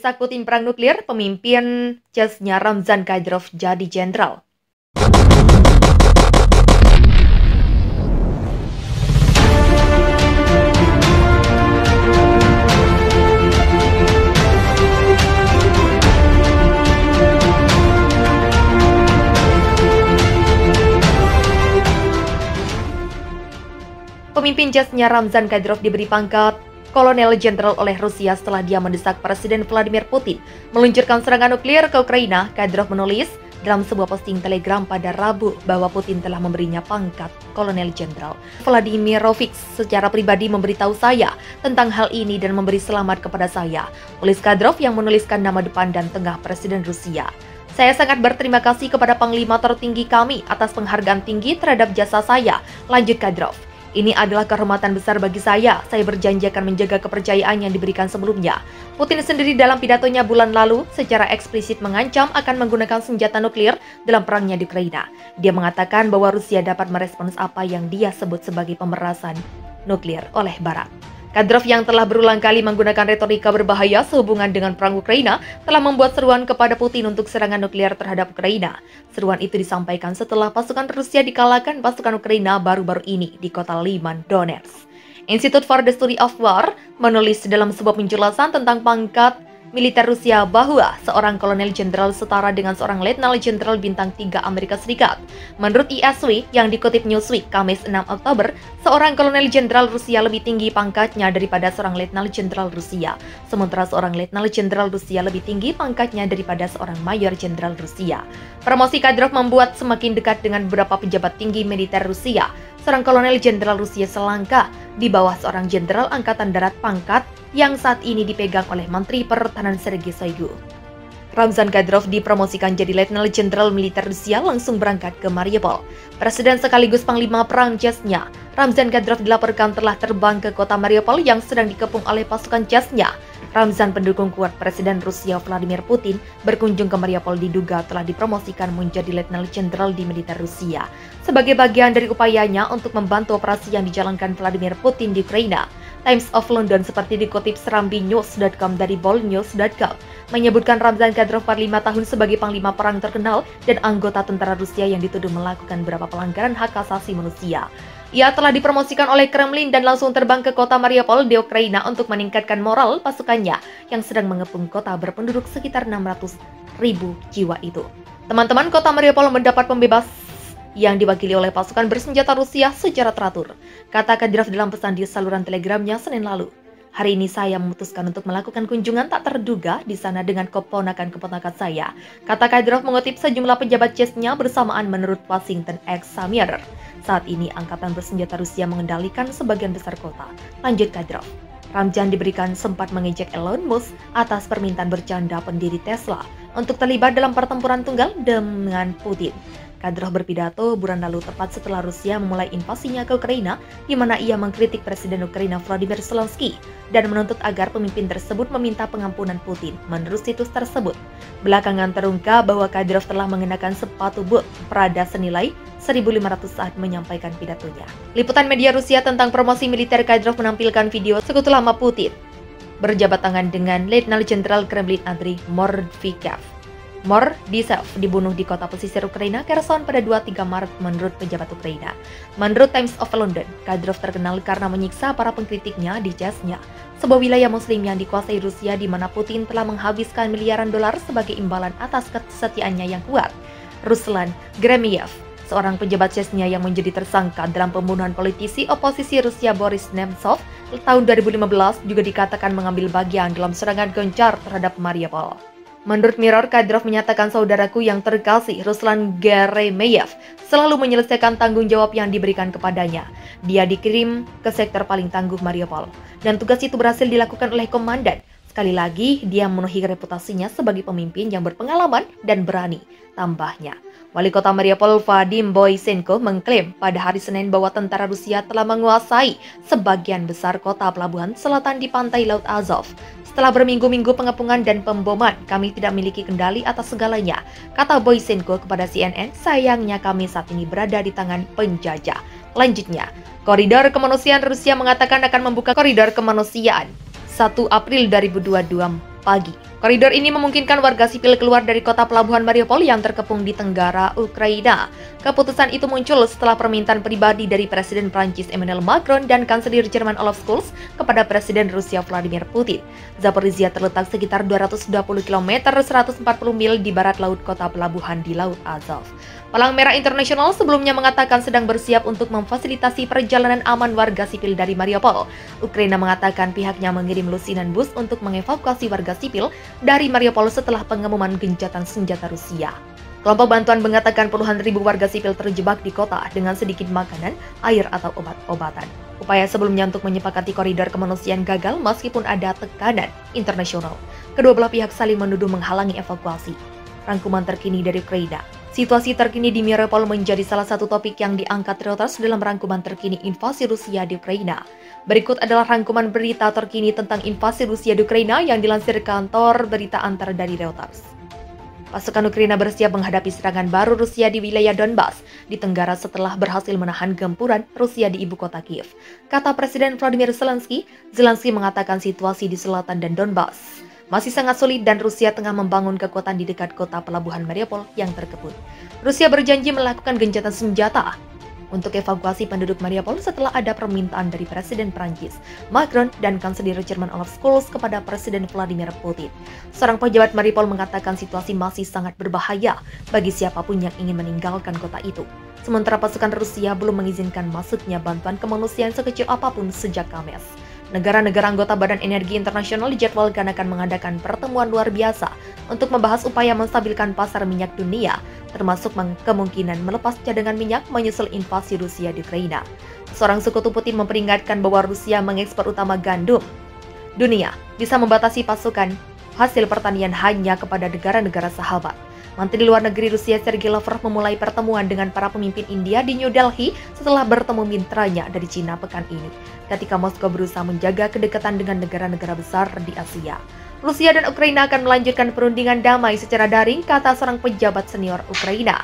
mendesak Putin perang nuklir, pemimpin Chechnya Ramzan Kadyrov jadi jenderal. Pemimpin Chechnya Ramzan Kadyrov diberi pangkat Kolonel Jenderal oleh Rusia setelah dia mendesak Presiden Vladimir Putin meluncurkan serangan nuklir ke Ukraina. Kadyrov menulis dalam sebuah posting Telegram pada Rabu bahwa Putin telah memberinya pangkat Kolonel Jenderal. Vladimirovich secara pribadi memberitahu saya tentang hal ini dan memberi selamat kepada saya, tulis Kadyrov yang menuliskan nama depan dan tengah Presiden Rusia. Saya sangat berterima kasih kepada Panglima tertinggi kami atas penghargaan tinggi terhadap jasa saya, lanjut Kadyrov. Ini adalah kehormatan besar bagi saya berjanji akan menjaga kepercayaan yang diberikan sebelumnya. Putin sendiri dalam pidatonya bulan lalu secara eksplisit mengancam akan menggunakan senjata nuklir dalam perangnya di Ukraina. Dia mengatakan bahwa Rusia dapat merespons apa yang dia sebut sebagai pemerasan nuklir oleh Barat. Kadyrov yang telah berulang kali menggunakan retorika berbahaya sehubungan dengan perang Ukraina telah membuat seruan kepada Putin untuk serangan nuklir terhadap Ukraina. Seruan itu disampaikan setelah pasukan Rusia dikalahkan pasukan Ukraina baru-baru ini di kota Liman, Donetsk. Institute for the Study of War menulis dalam sebuah penjelasan tentang pangkat militer Rusia bahwa seorang kolonel jenderal setara dengan seorang letnan jenderal bintang 3 Amerika Serikat. Menurut ISW yang dikutip Newsweek Kamis 6 Oktober, seorang kolonel jenderal Rusia lebih tinggi pangkatnya daripada seorang letnan jenderal Rusia. Sementara seorang letnan jenderal Rusia lebih tinggi pangkatnya daripada seorang mayor jenderal Rusia. Promosi Kadyrov membuat semakin dekat dengan beberapa pejabat tinggi militer Rusia. Seorang kolonel jenderal Rusia selangkah di bawah seorang jenderal angkatan darat pangkat yang saat ini dipegang oleh Menteri Pertahanan Sergei Shoigu. Ramzan Kadyrov dipromosikan jadi letnan jenderal militer Rusia langsung berangkat ke Mariupol. Presiden sekaligus Panglima Perang Chechnya, Ramzan Kadyrov dilaporkan telah terbang ke kota Mariupol yang sedang dikepung oleh pasukan Chechnya. Ramzan, pendukung kuat Presiden Rusia Vladimir Putin, berkunjung ke Mariupol diduga telah dipromosikan menjadi letnan jenderal di militer Rusia sebagai bagian dari upayanya untuk membantu operasi yang dijalankan Vladimir Putin di Ukraina. Times of London seperti dikutip serambinews.com dari boldnews.com menyebutkan Ramzan Kadyrov 45 tahun sebagai panglima perang terkenal dan anggota tentara Rusia yang dituduh melakukan beberapa pelanggaran hak asasi manusia. Ia telah dipromosikan oleh Kremlin dan langsung terbang ke kota Mariupol di Ukraina untuk meningkatkan moral pasukannya yang sedang mengepung kota berpenduduk sekitar 600.000 jiwa itu. Teman-teman, kota Mariupol mendapat pembebas yang diwakili oleh pasukan bersenjata Rusia secara teratur, kata Kadyrov dalam pesan di saluran telegramnya Senin lalu. Hari ini saya memutuskan untuk melakukan kunjungan tak terduga di sana dengan keponakan-keponakan saya, kata Kadyrov mengutip sejumlah pejabat Chechnya bersamaan menurut Washington Examiner. Saat ini angkatan bersenjata Rusia mengendalikan sebagian besar kota, lanjut Kadyrov. Ramzan diberikan sempat mengejek Elon Musk atas permintaan bercanda pendiri Tesla untuk terlibat dalam pertempuran tunggal dengan Putin. Kadyrov berpidato bulan lalu tepat setelah Rusia memulai invasinya ke Ukraina, di mana ia mengkritik Presiden Ukraina Volodymyr Zelensky dan menuntut agar pemimpin tersebut meminta pengampunan Putin. Menurut situs tersebut, belakangan terungkap bahwa Kadyrov telah mengenakan sepatu boot Prada senilai 1.500 saat menyampaikan pidatonya. Liputan media Rusia tentang promosi militer Kadyrov menampilkan video sekutu lama Putin berjabat tangan dengan Letnan Jenderal Kremlin Andriy Mordvikev. Mordisev dibunuh di kota pesisir Ukraina Kherson pada 23 Maret menurut pejabat Ukraina. Menurut Times of London, Kadyrov terkenal karena menyiksa para pengkritiknya di Chechnya, sebuah wilayah muslim yang dikuasai Rusia di mana Putin telah menghabiskan miliaran dolar sebagai imbalan atas kesetiaannya yang kuat. Ruslan Gremiev, seorang pejabat Chechnya yang menjadi tersangka dalam pembunuhan politisi oposisi Rusia Boris Nemtsov tahun 2015 juga dikatakan mengambil bagian dalam serangan gencar terhadap Mariupol. Menurut Mirror, Kadyrov menyatakan saudaraku yang terkasih, Ruslan Geremiev, selalu menyelesaikan tanggung jawab yang diberikan kepadanya. Dia dikirim ke sektor paling tangguh Mariupol, dan tugas itu berhasil dilakukan oleh komandan. Sekali lagi, dia memenuhi reputasinya sebagai pemimpin yang berpengalaman dan berani, tambahnya. Wali kota Mariupol Vadim Boysenko mengklaim pada hari Senin bahwa tentara Rusia telah menguasai sebagian besar kota pelabuhan selatan di pantai Laut Azov. Setelah berminggu-minggu pengepungan dan pemboman, kami tidak memiliki kendali atas segalanya, kata Boysenko kepada CNN. Sayangnya kami saat ini berada di tangan penjajah. Lanjutnya, Koridor Kemanusiaan Rusia mengatakan akan membuka koridor kemanusiaan 1 April 2022 pagi. Koridor ini memungkinkan warga sipil keluar dari kota pelabuhan Mariupol yang terkepung di tenggara Ukraina. Keputusan itu muncul setelah permintaan pribadi dari Presiden Prancis Emmanuel Macron dan Kanselir Jerman Olaf Scholz kepada Presiden Rusia Vladimir Putin. Zaporizhia terletak sekitar 220 km 140 mil di barat laut kota pelabuhan di Laut Azov. Palang Merah Internasional sebelumnya mengatakan sedang bersiap untuk memfasilitasi perjalanan aman warga sipil dari Mariupol. Ukraina mengatakan pihaknya mengirim lusinan bus untuk mengevakuasi warga sipil dari Mariupol setelah pengumuman gencatan senjata Rusia. Kelompok bantuan mengatakan puluhan ribu warga sipil terjebak di kota dengan sedikit makanan, air atau obat-obatan. Upaya sebelumnya untuk menyepakati koridor kemanusiaan gagal meskipun ada tekanan internasional. Kedua belah pihak saling menuduh menghalangi evakuasi. Rangkuman terkini dari Ukraina. Situasi terkini di Mariupol menjadi salah satu topik yang diangkat Reuters dalam rangkuman terkini invasi Rusia di Ukraina. Berikut adalah rangkuman berita terkini tentang invasi Rusia di Ukraina yang dilansir kantor berita antar dari Reuters. Pasukan Ukraina bersiap menghadapi serangan baru Rusia di wilayah Donbas di Tenggara setelah berhasil menahan gempuran Rusia di ibu kota Kiev. Kata Presiden Volodymyr Zelensky mengatakan situasi di selatan dan Donbas masih sangat sulit dan Rusia tengah membangun kekuatan di dekat kota pelabuhan Mariupol yang terkepung. Rusia berjanji melakukan gencatan senjata untuk evakuasi penduduk Mariupol setelah ada permintaan dari Presiden Prancis, Macron, dan Kanselir Jerman Olaf Scholz kepada Presiden Vladimir Putin. Seorang pejabat Mariupol mengatakan situasi masih sangat berbahaya bagi siapapun yang ingin meninggalkan kota itu. Sementara pasukan Rusia belum mengizinkan masuknya bantuan kemanusiaan sekecil apapun sejak Kamis. Negara-negara anggota Badan Energi Internasional dijadwalkan akan mengadakan pertemuan luar biasa untuk membahas upaya menstabilkan pasar minyak dunia, termasuk kemungkinan melepas cadangan minyak menyusul invasi Rusia di Ukraina. Seorang sekutu Putin memperingatkan bahwa Rusia mengekspor utama gandum dunia bisa membatasi pasukan hasil pertanian hanya kepada negara-negara sahabat. Menteri Luar Negeri Rusia Sergei Lavrov memulai pertemuan dengan para pemimpin India di New Delhi setelah bertemu mitranya dari Cina pekan ini, ketika Moskow berusaha menjaga kedekatan dengan negara-negara besar di Asia. Rusia dan Ukraina akan melanjutkan perundingan damai secara daring, kata seorang pejabat senior Ukraina.